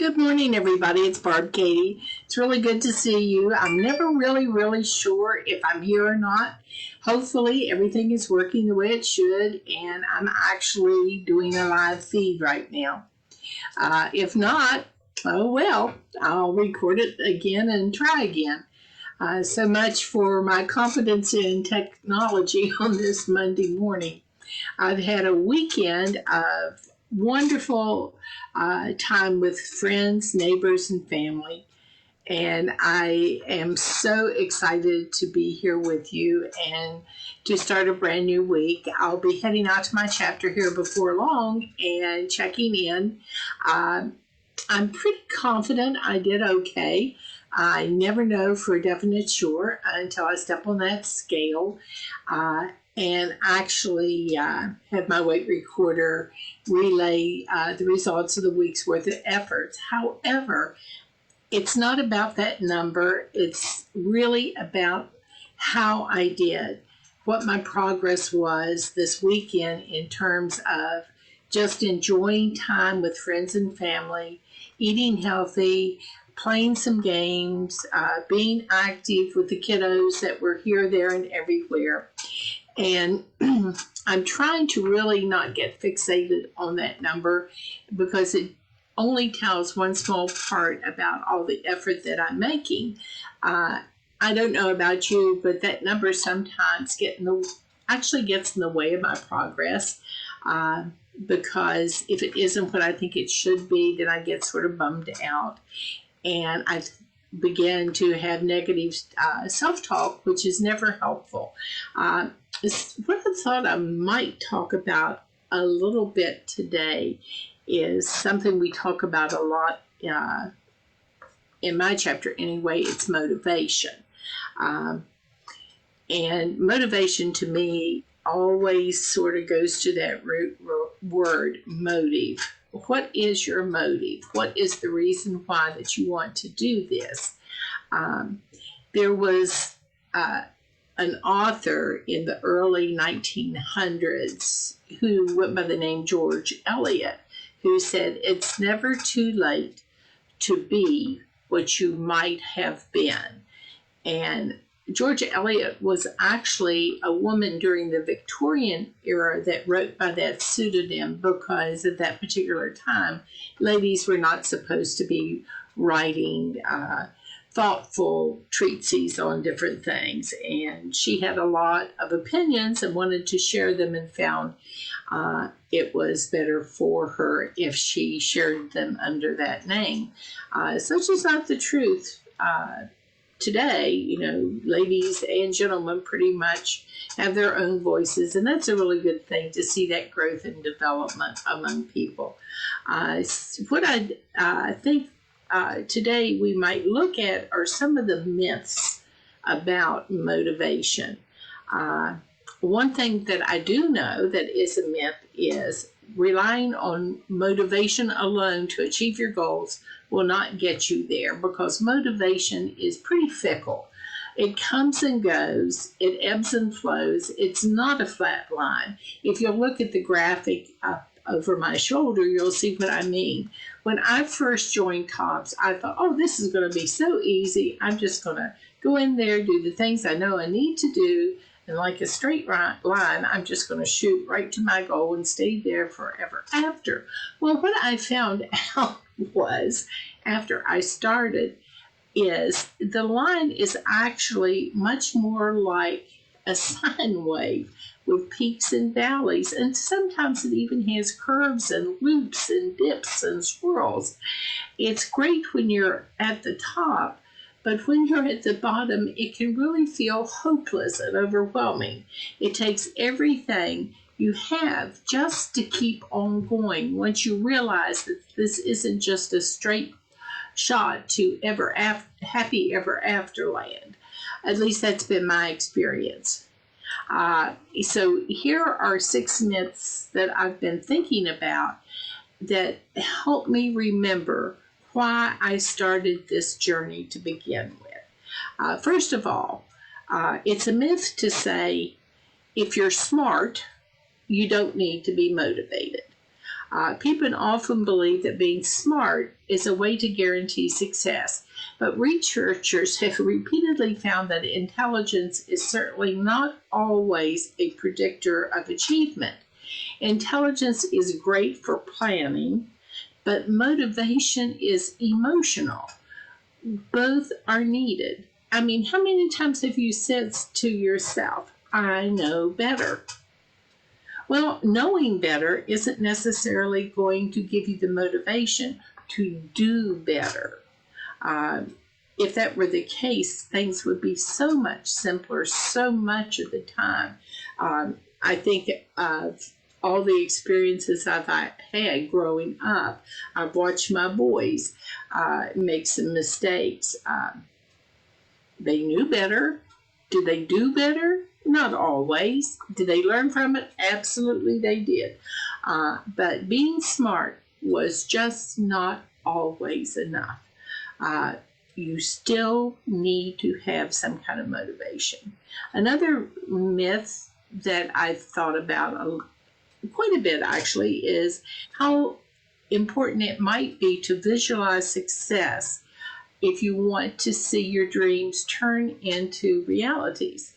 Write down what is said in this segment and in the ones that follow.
Good morning, everybody. It's Barb Katie. It's really good to see you. I'm never really sure if I'm here or not. Hopefully, everything is working the way it should, and I'm actually doing a live feed right now. If not, oh well, I'll record it again and try again. So much for my confidence in technology on this Monday morning. I've had a weekend of wonderful time with friends, neighbors, and family. And I am so excited to be here with you and to start a brand new week. I'll be heading out to my chapter here before long and checking in. I'm pretty confident I did okay. I never know for a definite sure until I step on that scale. And actually had my weight recorder relay the results of the week's worth of efforts. However, it's not about that number. It's really about how I did, what my progress was this weekend in terms of just enjoying time with friends and family, eating healthy, playing some games, being active with the kiddos that were here, there, and everywhere. And I'm trying to really not get fixated on that number because it only tells one small part about all the effort that I'm making. I don't know about you, but that number sometimes gets in the way of my progress because if it isn't what I think it should be, then I get sort of bummed out. And I began to have negative self-talk, which is never helpful. What I thought I might talk about a little bit today is something we talk about a lot in my chapter anyway. It's motivation. And motivation to me always sort of goes to that root word, motive. What is your motive? What is the reason why that you want to do this? There was an author in the early 1900s who went by the name George Eliot, who said, "It's never too late to be what you might have been." And George Eliot was actually a woman during the Victorian era that wrote by that pseudonym because at that particular time, ladies were not supposed to be writing thoughtful treatises on different things. And she had a lot of opinions and wanted to share them and found it was better for her if she shared them under that name. Such is not the truth. Today, ladies and gentlemen pretty much have their own voices, and that's a really good thing to see that growth and development among people. What I think today we might look at are some of the myths about motivation. One thing that I do know that is a myth is relying on motivation alone to achieve your goals will not get you there because motivation is pretty fickle. It comes and goes. It ebbs and flows. It's not a flat line. If you look at the graphic up over my shoulder, you'll see what I mean. When I first joined COPS, I thought, oh, this is going to be so easy. I'm just going to go in there, do the things I know I need to do, and like a straight line, I'm just going to shoot right to my goal and stay there forever after. Well, what I found out was, after I started, is the line is actually much more like a sine wave with peaks and valleys, and sometimes it even has curves and loops and dips and swirls. It's great when you're at the top, but when you're at the bottom, it can really feel hopeless and overwhelming. It takes everything you have just to keep on going once you realize that this isn't just a straight shot to happy ever after land. At least that's been my experience. So here are 6 myths that I've been thinking about that help me remember why I started this journey to begin with. First of all, it's a myth to say if you're smart, you don't need to be motivated. People often believe that being smart is a way to guarantee success, but researchers have repeatedly found that intelligence is certainly not always a predictor of achievement. Intelligence is great for planning, but motivation is emotional. Both are needed. I mean, how many times have you said to yourself, I know better? Well, knowing better isn't necessarily going to give you the motivation to do better. If that were the case, things would be so much simpler so much of the time. I think of all the experiences I've had growing up. I've watched my boys make some mistakes. They knew better. Did they do better? Not always. Did they learn from it? Absolutely they did. But being smart was just not always enough. You still need to have some kind of motivation. Another myth that I've thought about quite a bit actually is how important it might be to visualize success if you want to see your dreams turn into realities.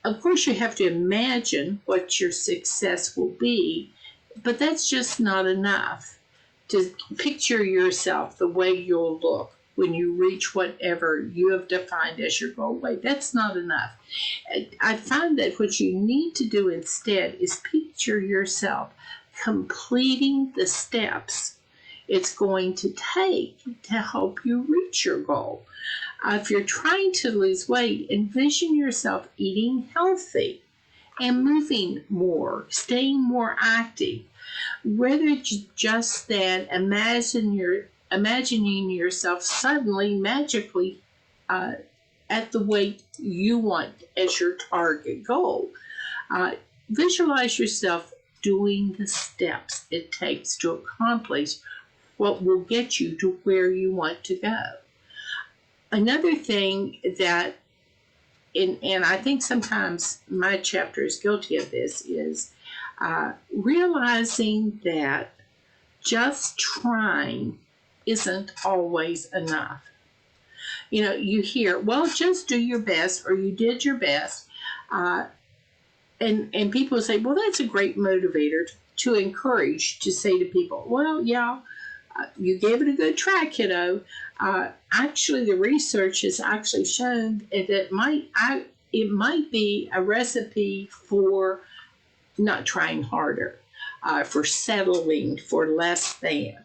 Of course, you have to imagine what your success will be, but that's just not enough. To picture yourself the way you'll look when you reach whatever you have defined as your goal weight, that's not enough. I find that what you need to do instead is picture yourself completing the steps it's going to take to help you reach your goal. If you're trying to lose weight, envision yourself eating healthy and moving more, staying more active. Rather just than imagining yourself suddenly, magically at the weight you want as your target goal. Visualize yourself doing the steps it takes to accomplish what will get you to where you want to go. Another thing that, and I think sometimes my chapter is guilty of this, is realizing that just trying isn't always enough. You know, you hear, well, just do your best, or you did your best. And people say, well, that's a great motivator to encourage, to say to people, well, yeah, you gave it a good try, kiddo. Actually, the research has actually shown that it might be a recipe for not trying harder, for settling for less than.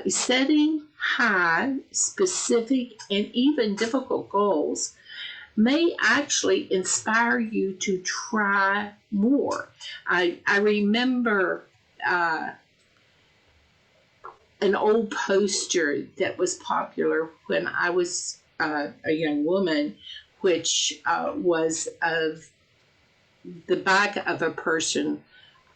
Setting high, specific, and even difficult goals may actually inspire you to try more. I remember an old poster that was popular when I was a young woman, which was of the back of a person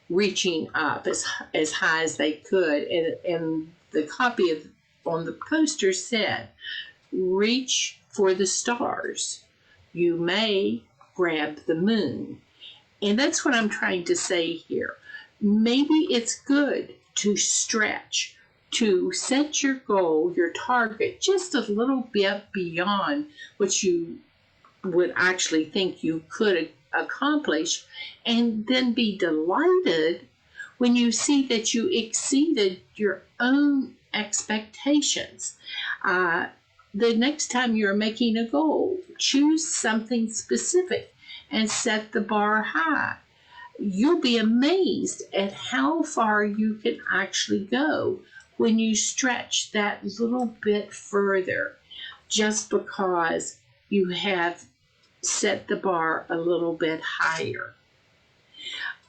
reaching up as high as they could, and the copy on the poster said, "Reach for the stars. You may grab the moon." And that's what I'm trying to say here. Maybe it's good to stretch, to set your goal, your target, just a little bit beyond what you would actually think you could accomplish, and then be delighted when you see that you exceeded your own expectations. The next time you're making a goal, choose something specific and set the bar high. You'll be amazed at how far you can actually go when you stretch that little bit further, just because you have set the bar a little bit higher.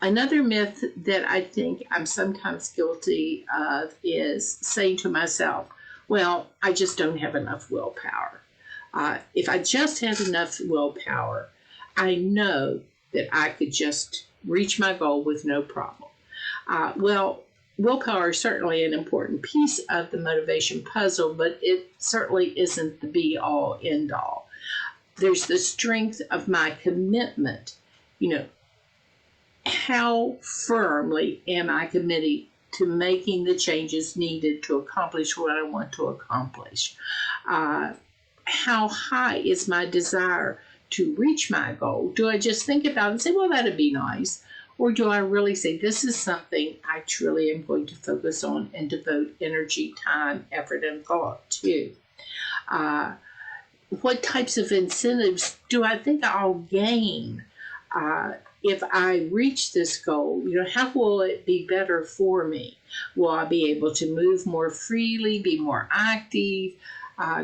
Another myth that I think I'm sometimes guilty of is saying to myself, well, I just don't have enough willpower. If I just had enough willpower, I know that I could just reach my goal with no problem. Well, willpower is certainly an important piece of the motivation puzzle, but it certainly isn't the be-all, end-all. There's the strength of my commitment. You know, how firmly am I committed to making the changes needed to accomplish what I want to accomplish. How high is my desire to reach my goal? Do I just think about it and say, well, that'd be nice? Or do I really say, this is something I truly am going to focus on and devote energy, time, effort, and thought to? What types of incentives do I think I'll gain if I reach this goal? How will it be better for me? Will I be able to move more freely, be more active,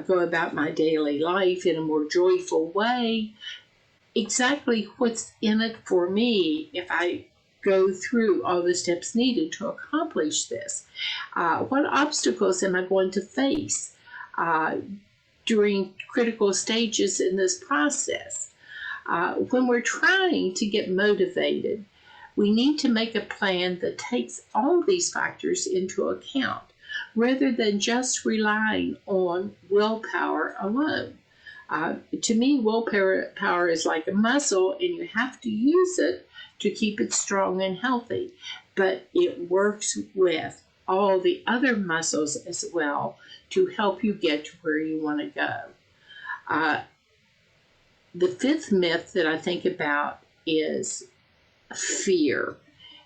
go about my daily life in a more joyful way? Exactly what's in it for me if I go through all the steps needed to accomplish this? What obstacles am I going to face during critical stages in this process? When we're trying to get motivated, we need to make a plan that takes all these factors into account rather than just relying on willpower alone. To me, willpower is like a muscle, and you have to use it to keep it strong and healthy. But it works with all the other muscles as well to help you get to where you want to go. The fifth myth that I think about is fear.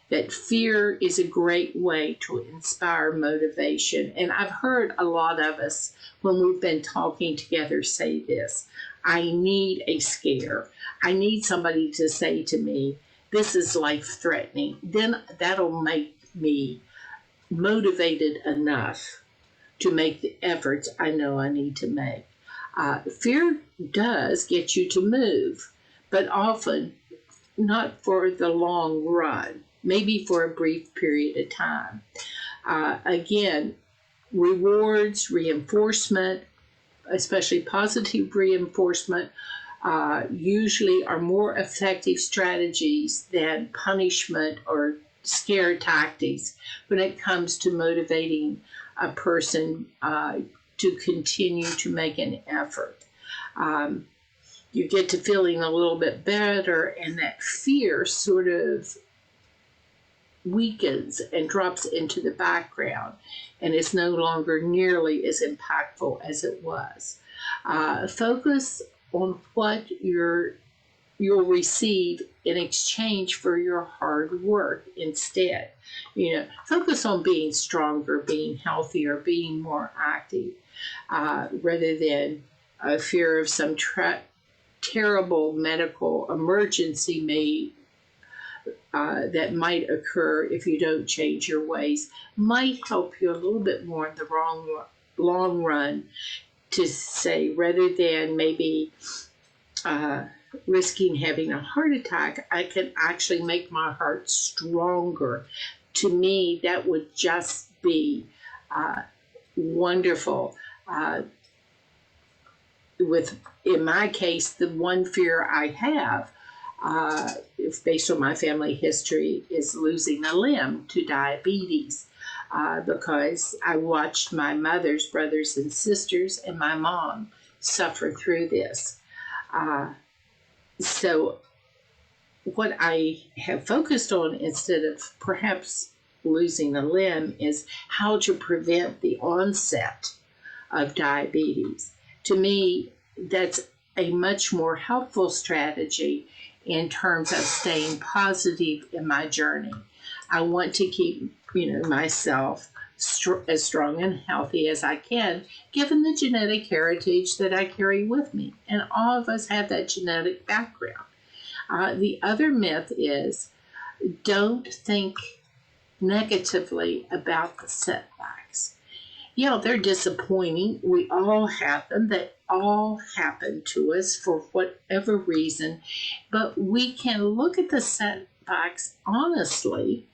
That fear is a great way to inspire motivation. And I've heard a lot of us, when we've been talking together, say this: I need a scare. I need somebody to say to me, this is life-threatening. Then that'll make me motivated enough to make the efforts I know I need to make. Fear does get you to move, but often not for the long run, maybe for a brief period of time. Again, rewards, reinforcement, especially positive reinforcement, usually are more effective strategies than punishment or scare tactics when it comes to motivating a person to continue to make an effort. You get to feeling a little bit better, and that fear sort of weakens and drops into the background and is no longer nearly as impactful as it was. Focus on what you'll receive in exchange for your hard work instead. Focus on being stronger, being healthier, being more active, rather than a fear of some terrible medical emergency that might occur if you don't change your ways. Might help you a little bit more in the long run to say, rather than maybe risking having a heart attack, I can actually make my heart stronger. To me, that would just be wonderful. In my case, the one fear I have, based on my family history, is losing a limb to diabetes, because I watched my mother's brothers and sisters and my mom suffer through this. So what I have focused on, instead of perhaps losing a limb, is how to prevent the onset of diabetes. To me, that's a much more helpful strategy in terms of staying positive in my journey. I want to keep, myself as strong and healthy as I can, given the genetic heritage that I carry with me. And all of us have that genetic background. The other myth is, don't think negatively about the setbacks. Yeah, they're disappointing. We all have them. They all happen to us for whatever reason. But we can look at the setbacks honestly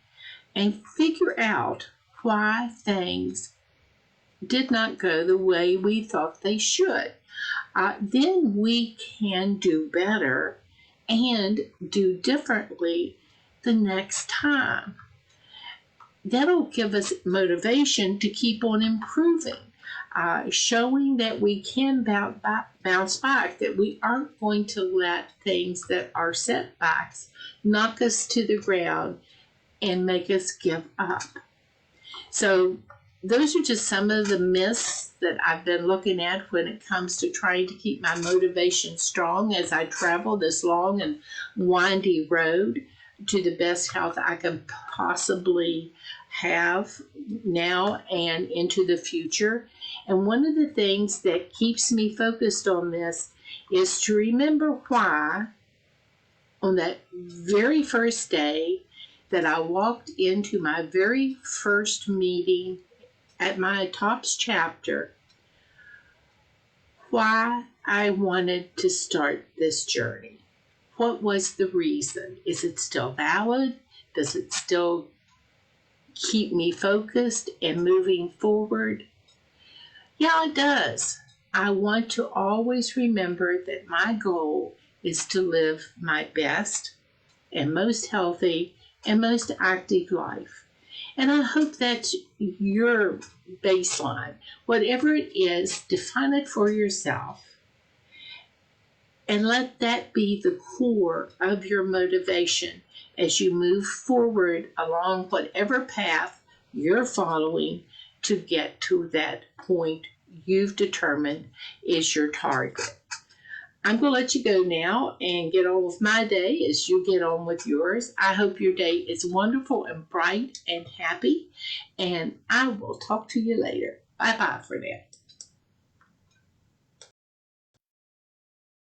and figure out why things did not go the way we thought they should. Then we can do better and do differently the next time. That'll give us motivation to keep on improving, showing that we can bounce back, that we aren't going to let things that are setbacks knock us to the ground and make us give up. So those are just some of the myths that I've been looking at when it comes to trying to keep my motivation strong as I travel this long and windy road to the best health I can possibly have now and into the future. And one of the things that keeps me focused on this is to remember why on that very first day that I walked into my very first meeting at my TOPS chapter, why I wanted to start this journey. What was the reason? Is it still valid? Does it still keep me focused and moving forward? Yeah, it does. I want to always remember that my goal is to live my best and most healthy and most active life. And I hope that's your baseline. Whatever it is, define it for yourself and let that be the core of your motivation as you move forward along whatever path you're following to get to that point you've determined is your target. I'm going to let you go now and get on with my day as you get on with yours. I hope your day is wonderful and bright and happy, and I will talk to you later. Bye-bye for now.